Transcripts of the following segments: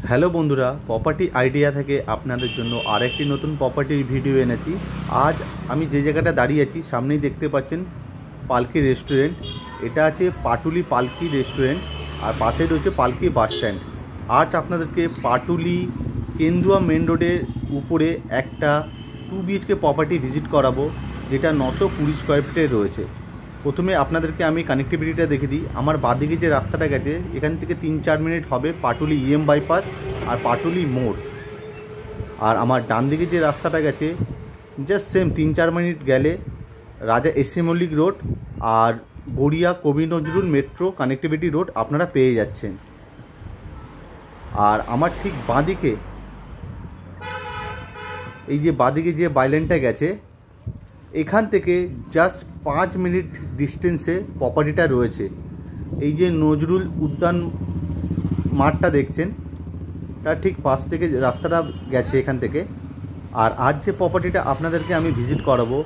Hello বন্ধুরা, property idea থেকে আপনাদের জন্য আরেকটি নতুন প্রপার্টির ভিডিও এনেছি। আজ আমি যে জায়গাটা দাঁড়িয়ে আছি সামনেই দেখতে পাচ্ছেন পালকি রেস্টুরেন্ট। এটা আছে পাটুলি পালকি রেস্টুরেন্ট, আর পাশে রয়েছে পালকি বাস স্ট্যান্ড। আজ আপনাদেরকে পাটুলি কেন্দুয়া মেন রোডের উপরে একটা 2 BHK প্রপার্টি ভিজিট করাবো, যেটা 920 স্কোয়ার ফিটে রয়েছে। প্রথমে আপনাদেরকে আমি কানেক্টিভিটিটা দেখে দিই। আমার বাঁদিকে যে রাস্তাটা গেছে এখান থেকে 3-4 মিনিট হবে পাটুলি EM বাইপাস আর পাটুলি মোড়। আর আমার ডান দিকে যে রাস্তাটা গেছে জাস্ট সেম 3-4 মিনিট গেলে রাজা এসসি মল্লিক রোড আর গড়িয়া কবি নজরুল মেট্রো কানেক্টিভিটি রোড আপনারা পেয়ে যাচ্ছেন। আর আমার ঠিক বাঁদিকে এই যে বাঁদিকে যে বাইলেনটা গেছে এখান থেকে জাস্ট 5 মিনিট ডিস্টেন্সে প্রপার্টিটা রয়েছে। এই যে নজরুল উদ্যান মাঠটা দেখছেন তার ঠিক পাশ থেকে রাস্তাটা গেছে এখান থেকে। আর আজ যে প্রপার্টিটা আপনাদেরকে আমি ভিজিট করাবো,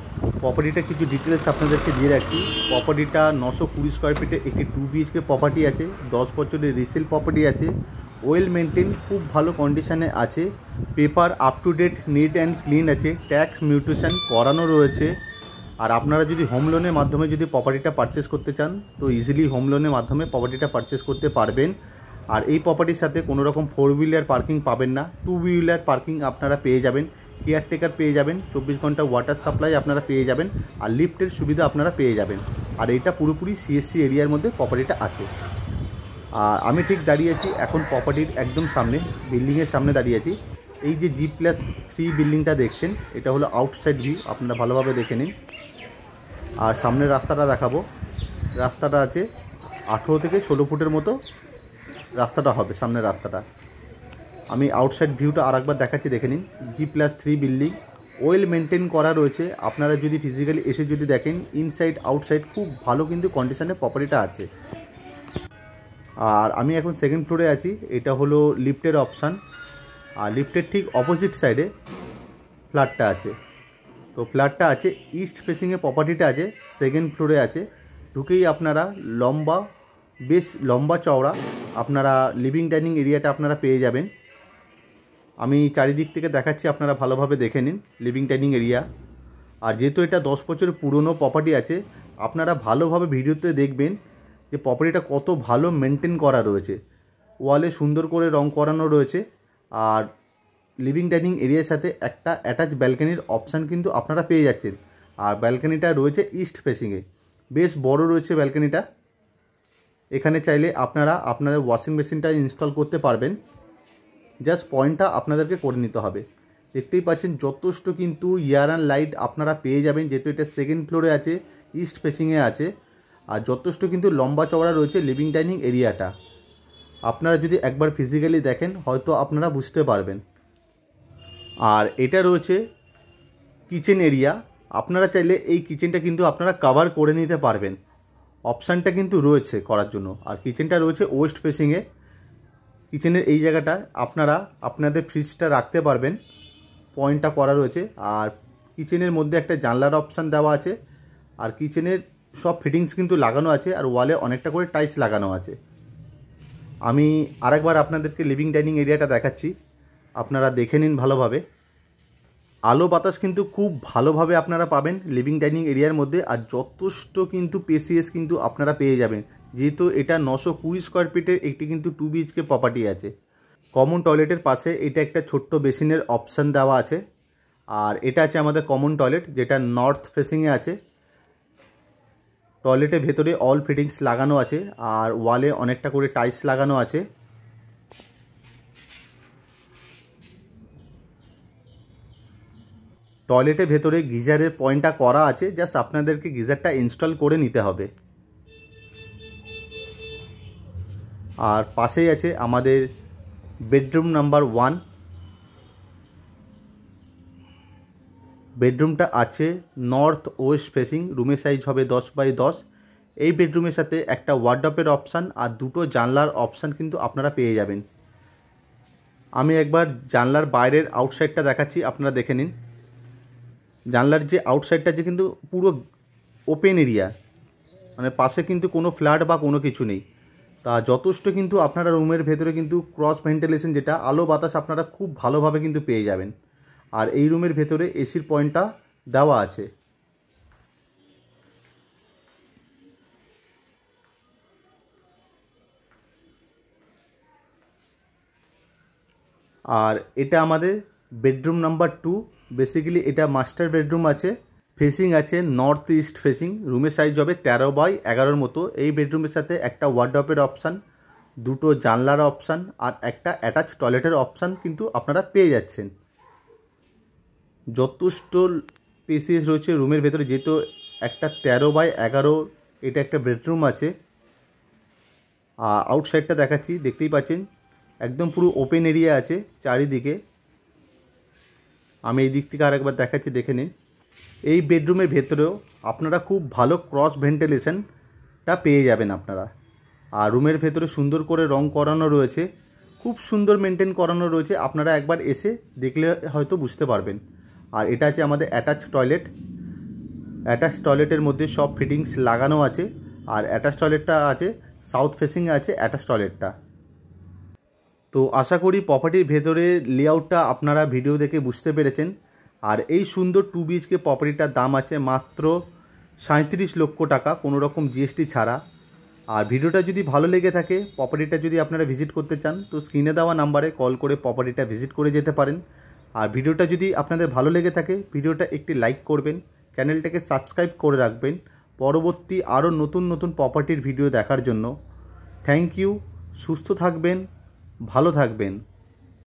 প্রপার্টিটা কিছু ডিটেলস আপনাদেরকে দিয়ে রাখি। প্রপার্টিটা 920 স্কোয়ার ফিটে একটি 2 BHK প্রপার্টি আছে, 10 বছরের রিসেল প্রপার্টি আছে, ওয়েল মেনটেন, খুব ভালো কন্ডিশানে আছে, paper up to date, neat and clean আছে, ট্যাক্স মিউটেশন করানো রয়েছে। আর আপনারা যদি হোম লোনের মাধ্যমে যদি প্রপার্টিটা পারচেস করতে চান তো ইজিলি হোম লোনের মাধ্যমে প্রপার্টিটা পারচেস করতে পারবেন। আর এই প্রপার্টির সাথে কোনো রকম 4 হুইলার পার্কিং পাবেন না, 2 হুইলার পার্কিং আপনারা পেয়ে যাবেন, কেয়ারটেকার পেয়ে যাবেন, 24 ঘন্টা ওয়াটার সাপ্লাই আপনারা পেয়ে যাবেন, আর লিফটের সুবিধা আপনারা পেয়ে যাবেন। আর এটা পুরোপুরি CSC এরিয়ার মধ্যে প্রপার্টিটা আছে। আর আমি ঠিক দাঁড়িয়ে আছি এখন প্রপার্টির একদম সামনে, বিল্ডিংয়ের সামনে দাঁড়িয়ে আছি। এই যে G+3 বিল্ডিংটা দেখছেন এটা হলো আউটসাইড ভিউ, আপনারা ভালোভাবে দেখে নিন। আর সামনের রাস্তাটা দেখাবো। রাস্তাটা আছে 18 থেকে 16 ফুটের মতো রাস্তাটা হবে, সামনের রাস্তাটা। আমি আউটসাইড ভিউটা আর একবার দেখাচ্ছি, দেখে নিন। G+3 বিল্ডিং, ওয়েল মেনটেন করা রয়েছে। আপনারা যদি ফিজিক্যালি এসে যদি দেখেন ইনসাইড আউটসাইড খুব ভালো কিন্তু কন্ডিশনে প্রপার্টিটা আছে। আর আমি এখন সেকেন্ড ফ্লোরে আছি, এটা হলো লিফটের অপশান। আর লিফটের ঠিক অপোজিট সাইডে ফ্ল্যাটটা আছে। তো ফ্ল্যাটটা আছে ইস্ট ফেসিংয়ে, প্রপার্টিটা আছে সেকেন্ড ফ্লোরে আছে। ঢুকেই আপনারা বেশ লম্বা চওড়া আপনারা লিভিং ডাইনিং এরিয়াটা আপনারা পেয়ে যাবেন। আমি চারিদিক থেকে দেখাচ্ছি, আপনারা ভালোভাবে দেখে নিন লিভিং ডাইনিং এরিয়া। আর যেহেতু এটা 10 বছরের পুরনো প্রপার্টি আছে, আপনারা ভালোভাবে ভিডিওতে দেখবেন যে প্রপার্টিটা কত ভালো মেনটেন করা রয়েছে। ওয়ালে সুন্দর করে রং করানো রয়েছে। আর লিভিং ডাইনিং এরিয়ার সাথে একটা অ্যাটাচ ব্যালকনির অপশান কিন্তু আপনারা পেয়ে যাচ্ছেন। আর ব্যালকনিটা রয়েছে ইস্ট ফেসিংয়ে, বেশ বড় রয়েছে ব্যালকনিটা। এখানে চাইলে আপনারা আপনাদের ওয়াশিং মেশিনটা ইনস্টল করতে পারবেন, জাস্ট পয়েন্টটা আপনাদেরকে করে নিতে হবে। দেখতেই পাচ্ছেন যথেষ্ট কিন্তু এয়ার অ্যান্ড লাইট আপনারা পেয়ে যাবেন, যেহেতু এটা সেকেন্ড ফ্লোরে আছে, ইস্ট ফেসিংয়ে আছে। আর যথেষ্ট কিন্তু লম্বা চওড়া রয়েছে লিভিং ডাইনিং এরিয়াটা। আপনারা যদি একবার ফিজিক্যালি দেখেন হয়তো আপনারা বুঝতে পারবেন। আর এটা রয়েছে কিচেন এরিয়া। আপনারা চাইলে এই কিচেনটা কিন্তু আপনারা কভার করে নিতে পারবেন, অপশানটা কিন্তু রয়েছে করার জন্য। আর কিচেনটা রয়েছে ওয়েস্ট ফেসিংয়ে। কিচেনের এই জায়গাটায় আপনারা আপনাদের ফ্রিজটা রাখতে পারবেন, পয়েন্টটা করা রয়েছে। আর কিচেনের মধ্যে একটা জানলার অপশান দেওয়া আছে। আর কিচেনের সব ফিটিংস কিন্তু লাগানো আছে, আর ওয়ালে অনেকটা করে টাইলস লাগানো আছে। আমি আরেকবার আপনাদেরকে লিভিং ডাইনিং এরিয়াটা দেখাচ্ছি, আপনারা দেখে নিন ভালোভাবে। আলো বাতাস কিন্তু খুব ভালোভাবে আপনারা পাবেন লিভিং ডাইনিং এরিয়ার মধ্যে। আর যথেষ্ট কিন্তু পেসিএস কিন্তু আপনারা পেয়ে যাবেন, যেহেতু এটা 920 স্কোয়ার ফিটের একটি কিন্তু 2 BHK প্রপার্টি আছে। কমন টয়লেটের পাশে এটা একটা ছোট্ট বেসিনের অপশান দেওয়া আছে। আর এটা আছে আমাদের কমন টয়লেট, যেটা নর্থ ফেসিংয়ে আছে। টয়লেটের ভেতরে অল ফিটিংস লাগানো আছে, আর ওয়ালে অনেকটা করে টাইলস লাগানো আছে। টয়লেটের ভেতরে গিজারের পয়েন্টটা করা আছে, জাস্ট আপনাদেরকে গিজারটা ইনস্টল করে নিতে হবে। আর পাশেই আছে আমাদের বেডরুম নাম্বার 1। বেডরুমটা আছে নর্থ ওয়েস্ট ফেসিং, রুমের সাইজ হবে 10x10। এই বেডরুমের সাথে একটা ওয়ার্ডরোবের অপশান আর দুটো জানলার অপশান কিন্তু আপনারা পেয়ে যাবেন। আমি একবার জানলার বাইরের আউটসাইডটা দেখাচ্ছি, আপনারা দেখে নিন। জানলার যে আউটসাইডটা যে কিন্তু পুরো ওপেন এরিয়া, মানে পাশে কিন্তু কোনো ফ্ল্যাট বা কোনো কিছু নেই। তা যথেষ্ট কিন্তু আপনারা রুমের ভেতরে কিন্তু ক্রস ভেন্টিলেশন, যেটা আলো বাতাস আপনারা খুব ভালোভাবে কিন্তু পেয়ে যাবেন। আর এই রুমের ভেতরে এসির পয়েন্টটা দেওয়া আছে। আর এটা আমাদের বেডরুম নাম্বার 2। বেসিক্যালি এটা মাস্টার বেডরুম আছে, ফেসিং আছে নর্থ ইস্ট ফেসিং। রুমের সাইজ হবে 13x11 মতো। এই বেডরুমের সাথে একটা ওয়ার্ডরোবের অপশান, দুটো জানলার অপশান আর একটা অ্যাটাচ টয়লেটের অপশান কিন্তু আপনারা পেয়ে যাচ্ছেন। যথেষ্ট স্পেসিয়াস রয়েছে রুমের ভেতরে, যেহেতু একটা 13x11 এটা একটা বেডরুম আছে। আর আউটসাইডটা দেখাচ্ছি, দেখতেই পাচ্ছেন একদম পুরো ওপেন এরিয়া আছে চারিদিকে। আমি এই দিক থেকে আরেকবার দেখাচ্ছি, দেখে নিন। এই বেডরুমের ভেতরেও আপনারা খুব ভালো ক্রস ভেন্টিলেশনটা পেয়ে যাবেন আপনারা। আর রুমের ভেতরে সুন্দর করে রং করানো রয়েছে, খুব সুন্দর মেনটেন করানো রয়েছে। আপনারা একবার এসে দেখলে হয়তো বুঝতে পারবেন। আর এটা আছে আমাদের অ্যাটাচ টয়লেট। অ্যাটাচ টয়লেটের মধ্যে সব ফিটিংস লাগানো আছে। আর অ্যাটাচ টয়লেটটা আছে সাউথ ফেসিংয়ে আছে অ্যাটাচ টয়লেটটা। তো আশা করি প্রপার্টির ভেতরে লেআউটটা আপনারা ভিডিও দেখে বুঝতে পেরেছেন। আর এই সুন্দর 2 BHK প্রপার্টিটার দাম আছে মাত্র 37 লক্ষ টাকা, কোনো রকম জিএসটি ছাড়া। আর ভিডিওটা যদি ভালো লেগে থাকে, প্রপার্টিটা যদি আপনারা ভিজিট করতে চান, তো স্ক্রিনে দেওয়া নাম্বারে কল করে প্রপার্টিটা ভিজিট করে যেতে পারেন। আর ভিডিওটা যদি আপনাদের ভালো লেগে থাকে, ভিডিওটা একটি লাইক করবেন, চ্যানেলটাকে সাবস্ক্রাইব করে রাখবেন পরবর্তী আরও নতুন নতুন প্রপার্টির ভিডিও দেখার জন্য। Thank you. সুস্থ থাকবেন, ভালো থাকবেন।